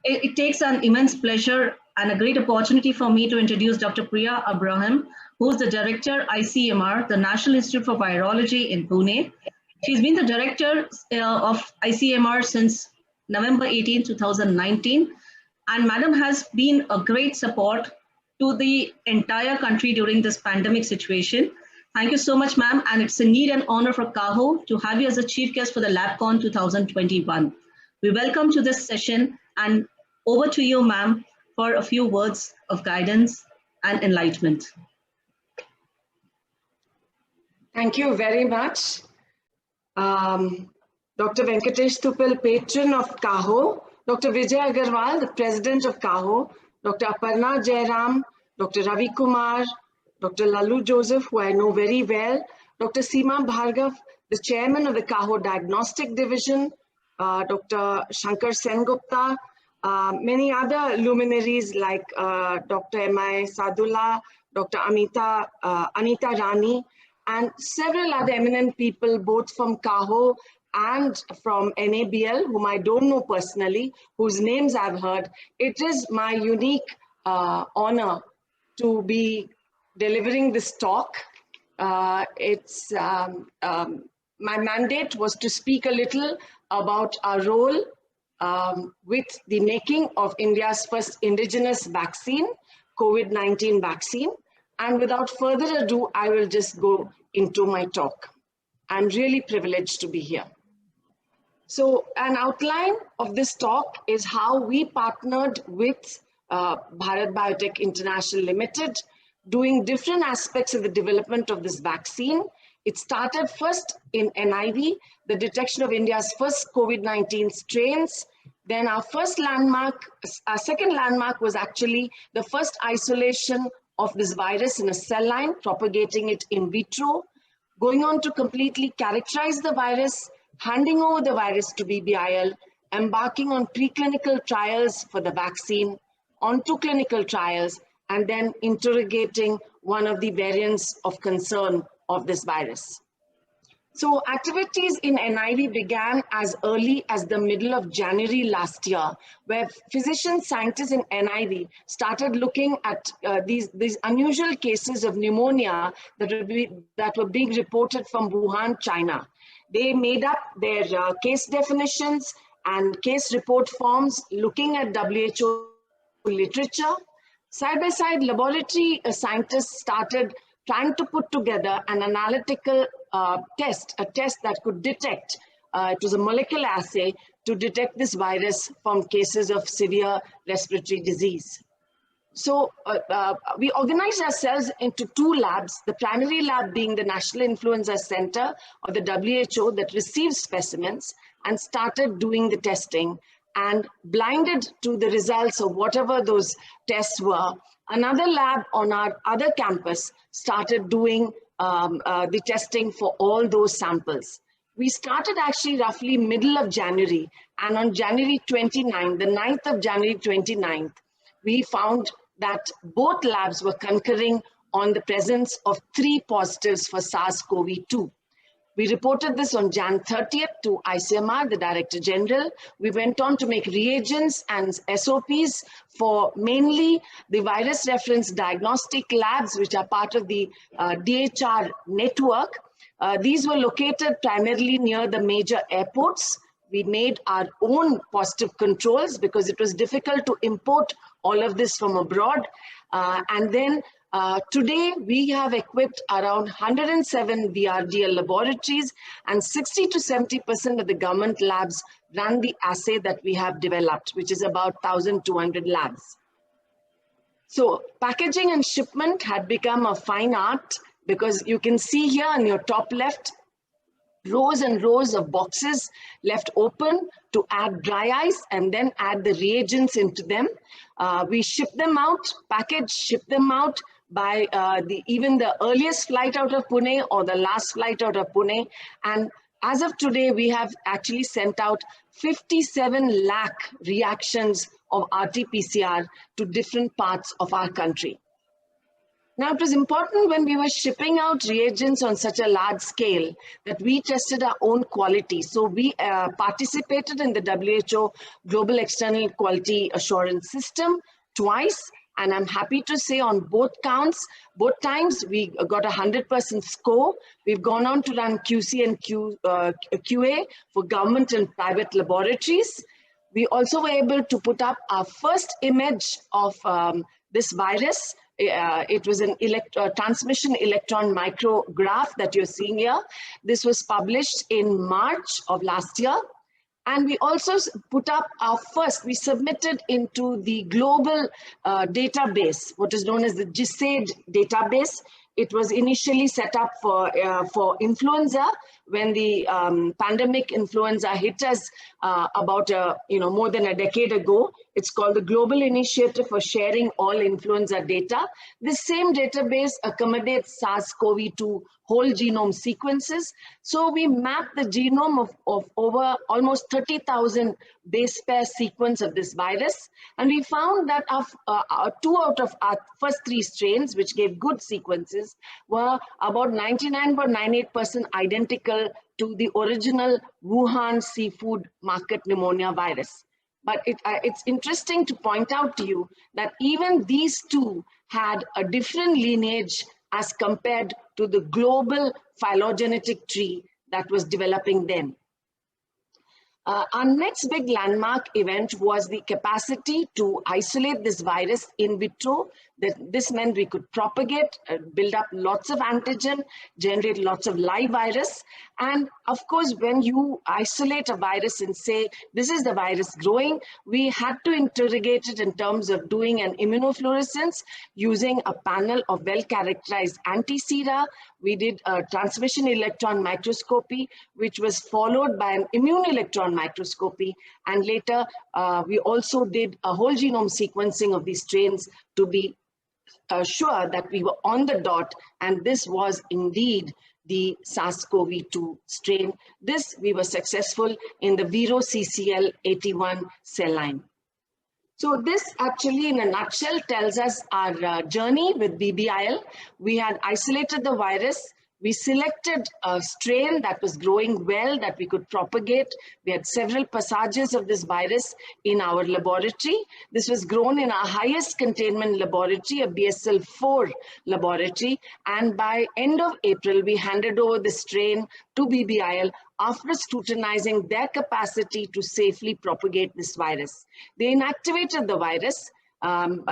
It takes an immense pleasure and a great opportunity for me to introduce Dr. Priya Abraham, who's the Director ICMR, the National Institute for Virology in Pune. She's been the Director of ICMR since November 18, 2019. And Madam has been a great support to the entire country during this pandemic situation. Thank you so much, ma'am. And it's a need and honor for CAHO to have you as a chief guest for the LabCon 2021. We welcome to this session, and over to you, ma'am, for a few words of guidance and enlightenment. Thank you very much. Dr. Venkatesh Tupel, patron of CAHO, Dr. Vijay Agarwal, the president of CAHO, Dr. Aparna Jairam, Dr. Ravi Kumar, Dr. Lalu Joseph, who I know very well, Dr. Seema Bhargav, the chairman of the CAHO Diagnostic Division, Dr. Shankar Sengupta, many other luminaries like Dr. M.I. Sadullah, Dr. Anita Rani, and several other eminent people, both from CAHO and from NABL, whom I don't know personally, whose names I've heard. It is my unique honor to be delivering this talk. My mandate was to speak a little about our role with the making of India's first indigenous vaccine, COVID-19 vaccine. And without further ado, I will just go into my talk. I'm really privileged to be here. So an outline of this talk is how we partnered with Bharat Biotech International Limited, doing different aspects of the development of this vaccine. It started first in NIV, the detection of India's first COVID-19 strains. Then our second landmark was actually the first isolation of this virus in a cell line, propagating it in vitro, going on to completely characterize the virus, handing over the virus to BBIL, embarking on preclinical trials for the vaccine, onto clinical trials, and then interrogating one of the variants of concern of this virus. So activities in NIV began as early as the middle of January last year, where physician scientists in NIV started looking at these unusual cases of pneumonia that were being reported from Wuhan, China. They made up their case definitions and case report forms looking at WHO literature. Side by side, laboratory scientists started trying to put together an analytical test, a test that could detect, it was a molecular assay, to detect this virus from cases of severe respiratory disease. So we organized ourselves into two labs, the primary lab being the National Influenza Center of the WHO that receives specimens and started doing the testing, and blinded to the results of whatever those tests were. Another lab on our other campus started doing the testing for all those samples. We started actually roughly middle of January, and on January 29th, the 9th of January 29th, we found that both labs were concurring on the presence of 3 positives for SARS-CoV-2. We reported this on Jan 30th to ICMR, the Director General. We went on to make reagents and SOPs for mainly the virus reference diagnostic labs, which are part of the DHR network. These were located primarily near the major airports. We made our own positive controls because it was difficult to import all of this from abroad. And then today, we have equipped around 107 VRDL laboratories, and 60 to 70% of the government labs run the assay that we have developed, which is about 1,200 labs. So packaging and shipment had become a fine art, because you can see here on your top left, rows and rows of boxes left open to add dry ice and then add the reagents into them. We ship them out, package, ship them out by even the earliest flight out of Pune or the last flight out of Pune. And as of today, we have actually sent out 57 lakh reactions of RT-PCR to different parts of our country. Now, it was important when we were shipping out reagents on such a large scale that we tested our own quality. So we participated in the WHO Global External Quality Assurance System twice. And I'm happy to say on both counts, both times we got a 100% score. We've gone on to run QC and QA for government and private laboratories. We also were able to put up our first image of this virus. It was an transmission electron micrograph that you're seeing here. This was published in March of last year. And we also put up our first, we submitted into the global database, what is known as the GISAID database. It was initially set up for influenza when the pandemic influenza hit us about more than a decade ago. It's called the Global Initiative for Sharing All Influenza Data. This same database accommodates SARS-CoV-2 whole genome sequences. So we mapped the genome of over almost 30,000 base pair sequence of this virus. And we found that two out of our first three strains, which gave good sequences, were about 99.98% identical to the original Wuhan seafood market pneumonia virus. But it's interesting to point out to you that even these two had a different lineage as compared to the global phylogenetic tree that was developing then. Our next big landmark event was the capacity to isolate this virus in vitro. This meant we could propagate, build up lots of antigen, generate lots of live virus. And of course, when you isolate a virus and say, this is the virus growing, we had to interrogate it in terms of doing an immunofluorescence using a panel of well-characterized anti-sera. We did a transmission electron microscopy, which was followed by an immune electron microscopy. And later, we also did a whole genome sequencing of these strains to be sure that we were on the dot, and this was indeed the SARS-CoV-2 strain. This, we were successful in the Vero CCL81 cell line. So this actually in a nutshell tells us our journey with BBIL. We had isolated the virus. We selected a strain that was growing well, that we could propagate. We had several passages of this virus in our laboratory. This was grown in our highest containment laboratory, a BSL-4 laboratory. And by end of April, we handed over the strain to BBIL after scrutinizing their capacity to safely propagate this virus. They inactivated the virus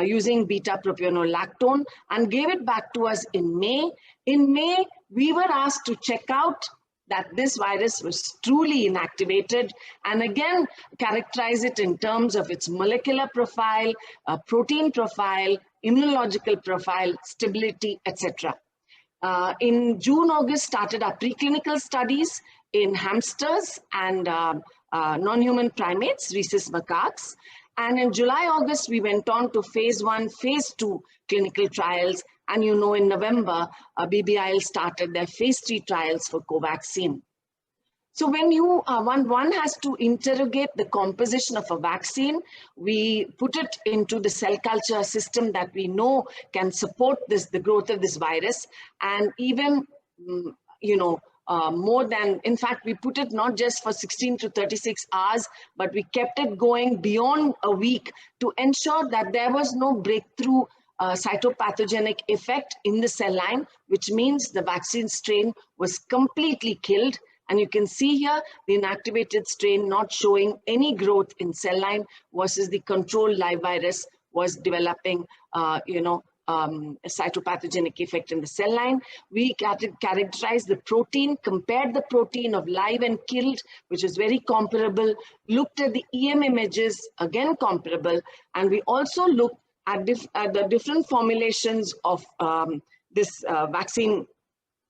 using beta-propionolactone and gave it back to us in May. In May, we were asked to check out that this virus was truly inactivated and again characterize it in terms of its molecular profile, protein profile, immunological profile, stability, etc. In June, August, started our preclinical studies in hamsters and non-human primates, rhesus macaques. And in July, August, we went on to phase 1, phase 2 clinical trials. And you know, in November, BBIL started their phase 3 trials for Covaxin. So when you, one has to interrogate the composition of a vaccine, we put it into the cell culture system that we know can support this, the growth of this virus. And even, more than, in fact, we put it not just for 16 to 36 hours, but we kept it going beyond a week to ensure that there was no breakthrough cytopathogenic effect in the cell line, which means the vaccine strain was completely killed. And you can see here the inactivated strain not showing any growth in cell line versus the controlled live virus was developing, a cytopathogenic effect in the cell line. We characterized the protein, compared the protein of live and killed, which is very comparable, looked at the EM images, again comparable, and we also looked at the different formulations of this vaccine.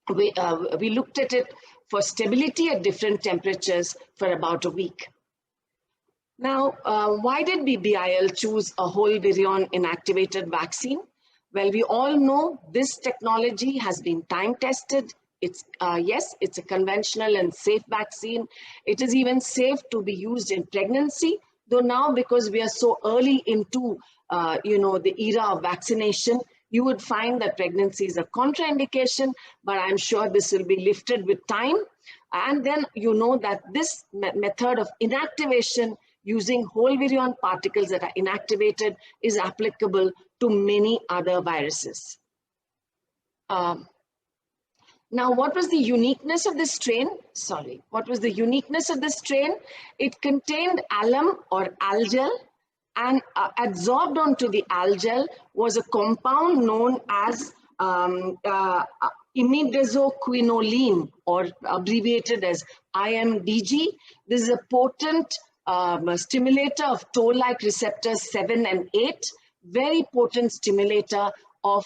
We looked at it for stability at different temperatures for about a week. Now, why did BBIL choose a whole virion inactivated vaccine? Well, we all know this technology has been time tested. It's, yes, it's a conventional and safe vaccine. It is even safe to be used in pregnancy, though now because we are so early into, the era of vaccination, you would find that pregnancy is a contraindication, but I'm sure this will be lifted with time. And then you know that this method of inactivation using whole virion particles that are inactivated is applicable to many other viruses. Now, what was the uniqueness of this strain? What was the uniqueness of this strain? It contained alum or algel, and adsorbed onto the algel was a compound known as imidazoquinoline, or abbreviated as IMDG. This is a potent stimulator of toll-like receptors 7 and 8, very potent stimulator of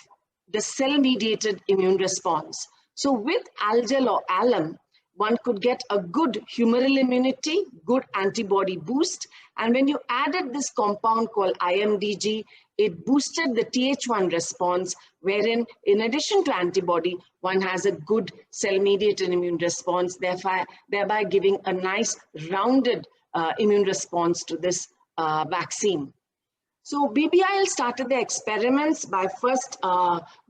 the cell-mediated immune response. So with algel or alum, one could get a good humoral immunity, good antibody boost. And when you added this compound called IMDG, it boosted the Th1 response, wherein in addition to antibody, one has a good cell-mediated immune response, thereby giving a nice rounded immune response to this vaccine. So BBIL started the experiments by first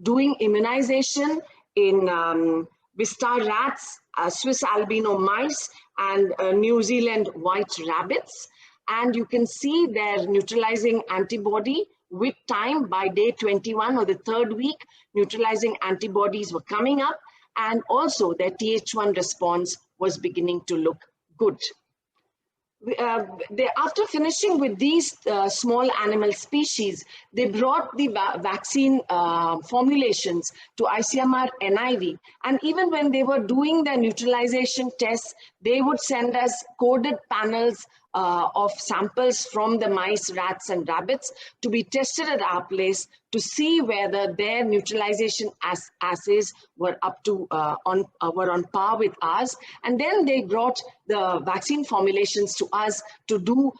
doing immunization in Wistar rats, Swiss albino mice, and New Zealand white rabbits. And you can see their neutralizing antibody with time. By day 21 or the third week, neutralizing antibodies were coming up, and also their Th1 response was beginning to look good. After finishing with these small animal species, they brought the vaccine formulations to ICMR NIV. And even when they were doing their neutralization tests, they would send us coded panels of samples from the mice, rats, and rabbits to be tested at our place to see whether their neutralization assays were were on par with ours. And then they brought the vaccine formulations to us to do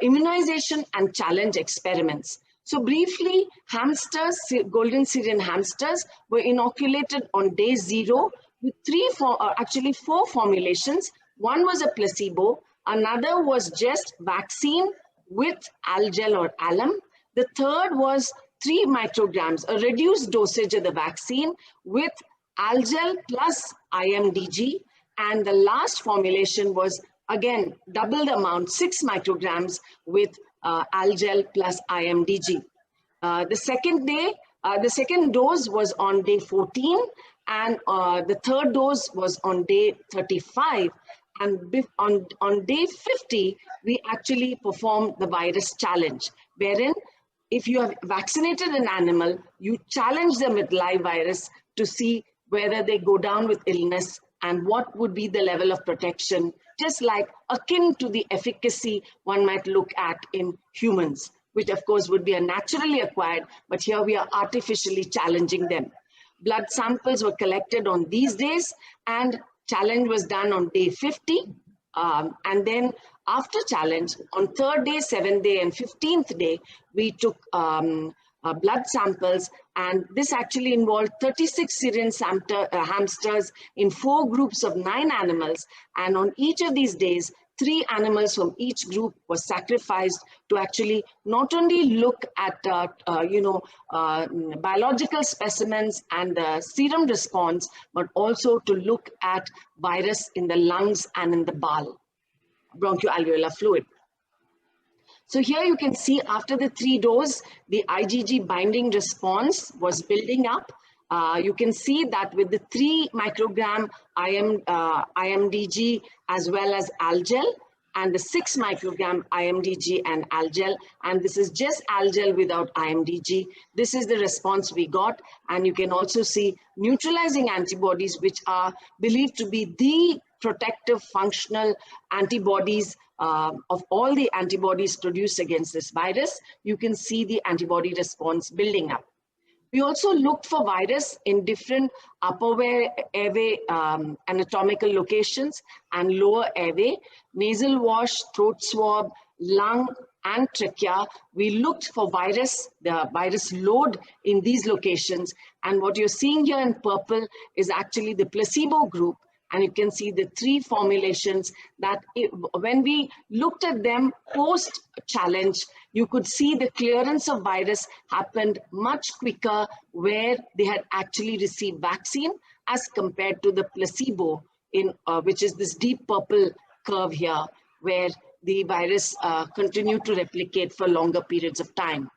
immunization and challenge experiments. So briefly, hamsters, golden Syrian hamsters, were inoculated on day 0 with actually 4 formulations. One was a placebo. Another was just vaccine with algel or alum. The third was 3 micrograms, a reduced dosage of the vaccine with algel plus IMDG. And the last formulation was, again, double the amount, 6 micrograms with algel plus IMDG. The second dose was on day 14, and the third dose was on day 35. And on day 50, we actually performed the virus challenge, wherein if you have vaccinated an animal, you challenge them with live virus to see whether they go down with illness and what would be the level of protection, just like akin to the efficacy one might look at in humans, which of course would be a naturally acquired, but here we are artificially challenging them. Blood samples were collected on these days, and challenge was done on day 50. And then after challenge, on 3rd day, 7th day, and 15th day, we took blood samples, and this actually involved 36 Syrian hamsters in 4 groups of 9 animals. And on each of these days, 3 animals from each group were sacrificed to actually not only look at biological specimens and the serum response, but also to look at virus in the lungs and in the bronchoalveolar fluid. So here you can see after the 3 dose, the IgG binding response was building up. You can see that with the 3 microgram IMDG as well as algel, and the 6 microgram IMDG and algel, and this is just algel without IMDG. This is the response we got, and you can also see neutralizing antibodies, which are believed to be the protective functional antibodies of all the antibodies produced against this virus. You can see the antibody response building up. We also looked for virus in different upper airway anatomical locations and lower airway, nasal wash, throat swab, lung, and trachea. We looked for virus, the virus load in these locations. And what you're seeing here in purple is actually the placebo group, And you can see the 3 formulations that when we looked at them post-challenge, you could see the clearance of virus happened much quicker where they had actually received vaccine as compared to the placebo, which is this deep purple curve here, where the virus continued to replicate for longer periods of time.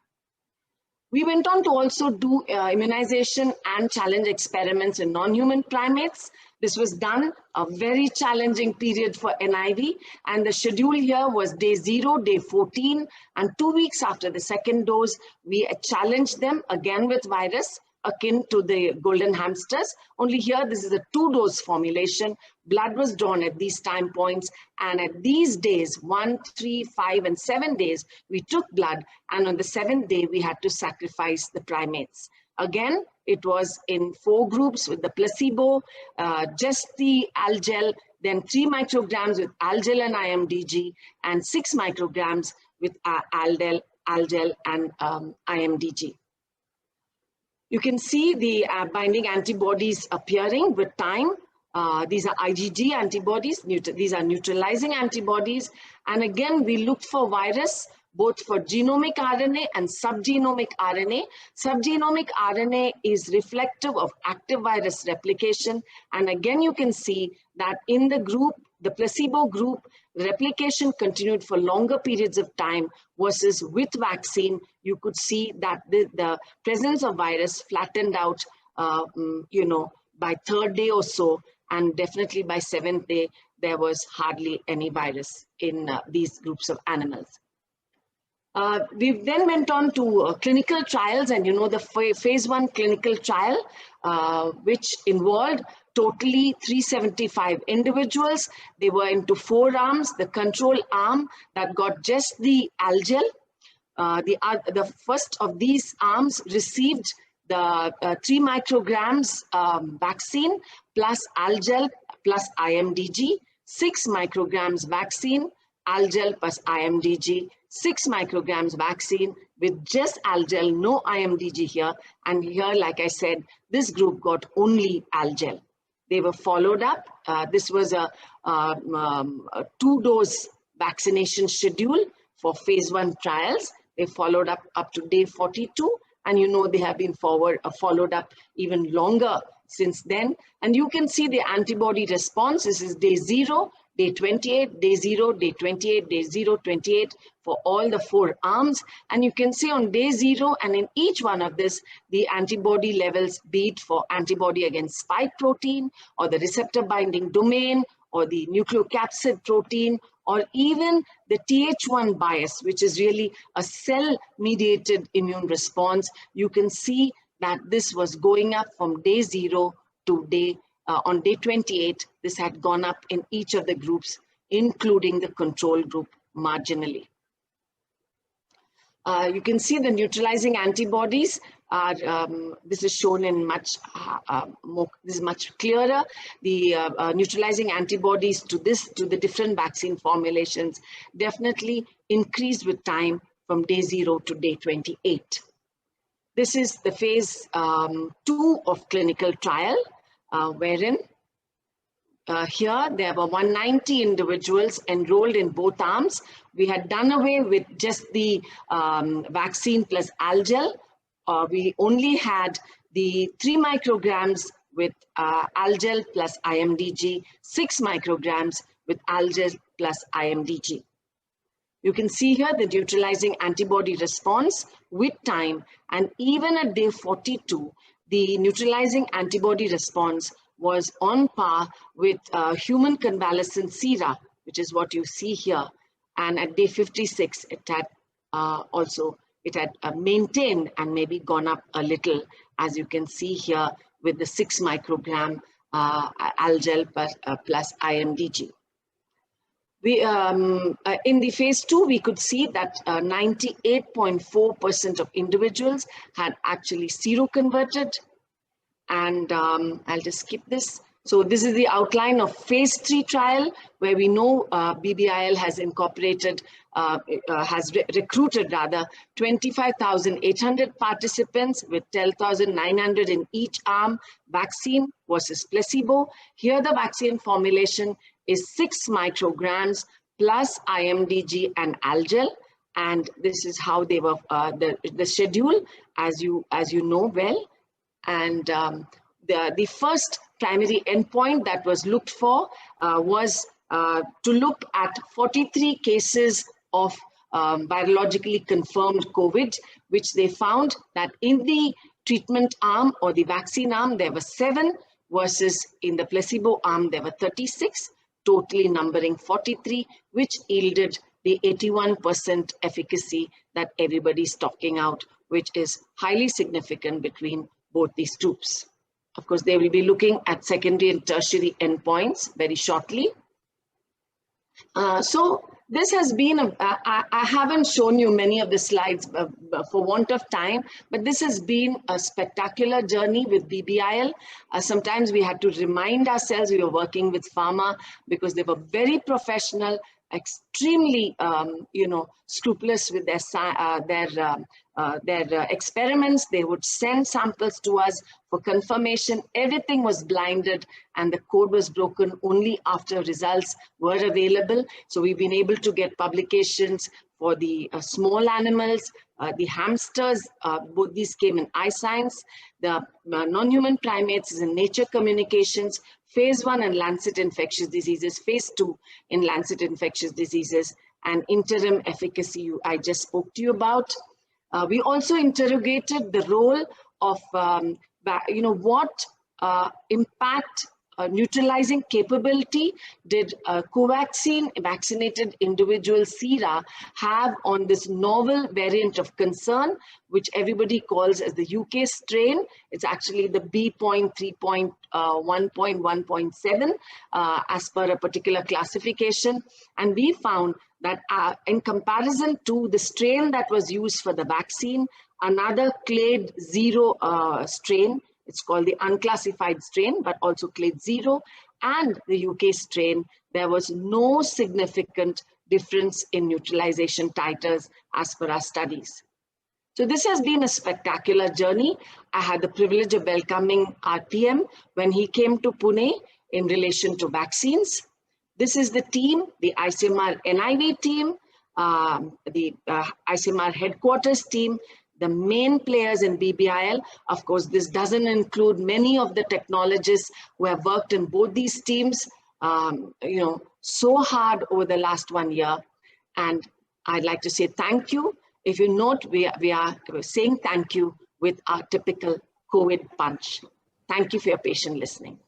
We went on to also do immunization and challenge experiments in non-human primates. This was done a very challenging period for NIV, and the schedule here was day 0, day 14, and 2 weeks after the second dose, we challenged them again with virus, akin to the golden hamsters. Only here, this is a 2-dose formulation. Blood was drawn at these time points, and at these days, 1, 3, 5, and 7 days, we took blood, and on the 7th day, we had to sacrifice the primates. Again, it was in 4 groups with the placebo, just the Algel, then 3 micrograms with Algel and IMDG, and 6 micrograms with Algel and IMDG. You can see the binding antibodies appearing with time. These are IgG antibodies, these are neutralizing antibodies. And again, we looked for virus, both for genomic RNA and subgenomic RNA. Subgenomic RNA is reflective of active virus replication. And again, you can see that in the group, the placebo group, replication continued for longer periods of time versus with vaccine, you could see that the presence of virus flattened out, by 3rd day or so, and definitely by 7th day, there was hardly any virus in these groups of animals. We then went on to clinical trials, and the phase 1 clinical trial, which involved totally 375 individuals. They were into 4 arms. The control arm that got just the Algel. The first of these arms received the 3 micrograms vaccine plus Algel plus IMDG, 6 micrograms vaccine, Algel plus IMDG, 6 micrograms vaccine with just Algel, no IMDG here. And here, like I said, this group got only Algel. They were followed up. This was a 2-dose vaccination schedule for phase 1 trials. They followed up to day 42. And they have been followed up even longer since then. And you can see the antibody response. This is day 0, day 28, day 0, day 28, day 0, 28 for all the 4 arms. And you can see on day 0 and in each one of this, the antibody levels, be it for antibody against spike protein or the receptor binding domain or the nucleocapsid protein, or even the Th1 bias, which is really a cell-mediated immune response. You can see that this was going up from day 0 to on day 28. This had gone up in each of the groups, including the control group marginally. You can see the neutralizing antibodies are, this is shown in much this is much clearer. The neutralizing antibodies to the different vaccine formulations definitely increased with time from day 0 to day 28. This is the phase 2 of clinical trial, wherein here there were 190 individuals enrolled in both arms. We had done away with just the vaccine plus Algel. We only had the 3 micrograms with Algel plus IMDG, 6 micrograms with Algel plus IMDG. You can see here the neutralizing antibody response with time, and even at day 42, the neutralizing antibody response was on par with human convalescent sera, which is what you see here. And at day 56, it had maintained and maybe gone up a little, as you can see here with the 6 microgram Algel plus IMDG. We, in the phase 2, we could see that 98.4% of individuals had actually seroconverted. And I'll just skip this. So this is the outline of phase 3 trial, where we know BBIL has incorporated, recruited rather 25,800 participants with 10,900 in each arm, vaccine versus placebo. Here the vaccine formulation is 6 micrograms plus IMDG and Algel. And this is how they were, the schedule, as you know well. And the first primary endpoint that was looked for was to look at 43 cases of virologically confirmed COVID, which they found that in the treatment arm or the vaccine arm, there were 7, versus in the placebo arm, there were 36, totally numbering 43, which yielded the 81% efficacy that everybody's talking out, which is highly significant between both these groups. Of course, they will be looking at secondary and tertiary endpoints very shortly. So this has been, I haven't shown you many of the slides for want of time, but this has been a spectacular journey with BBIL. Sometimes we had to remind ourselves we were working with pharma because they were very professional, extremely, scrupulous with their experiments. They would send samples to us for confirmation. Everything was blinded and the code was broken only after results were available. So we've been able to get publications for the small animals, the hamsters, both these came in iScience. The non-human primates is in Nature Communications, phase 1 in Lancet Infectious Diseases, phase 2 in Lancet Infectious Diseases, and interim efficacy I just spoke to you about. We also interrogated the role of, what impact neutralizing capability did Covaxin vaccinated individual sera have on this novel variant of concern, which everybody calls as the UK strain. It's actually the B.3.1.1.7 as per a particular classification. And we found that in comparison to the strain that was used for the vaccine, another clade 0 strain, it's called the unclassified strain, but also clade 0, and the UK strain, there was no significant difference in neutralization titers as per our studies. So this has been a spectacular journey. I had the privilege of welcoming RPM when he came to Pune in relation to vaccines. This is the team, the ICMR NIV team, the ICMR headquarters team, the main players in BBIL. Of course, this doesn't include many of the technologists who have worked in both these teams, so hard over the last 1 year. And I'd like to say thank you. If you note, we are saying thank you with our typical COVID punch. Thank you for your patient listening.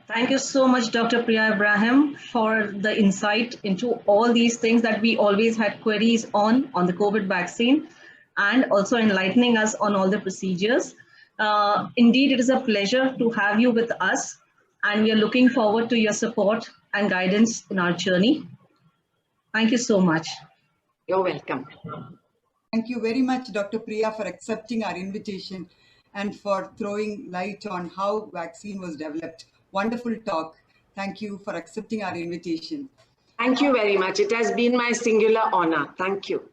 Thank you so much, Dr. Priya Abraham, for the insight into all these things that we always had queries on the COVID vaccine, and also enlightening us on all the procedures. Indeed, it is a pleasure to have you with us, and we are looking forward to your support and guidance in our journey. Thank you so much. You're welcome. Thank you very much, Dr. Priya, for accepting our invitation and for throwing light on how vaccine was developed. Wonderful talk. Thank you for accepting our invitation. Thank you very much. It has been my singular honor. Thank you.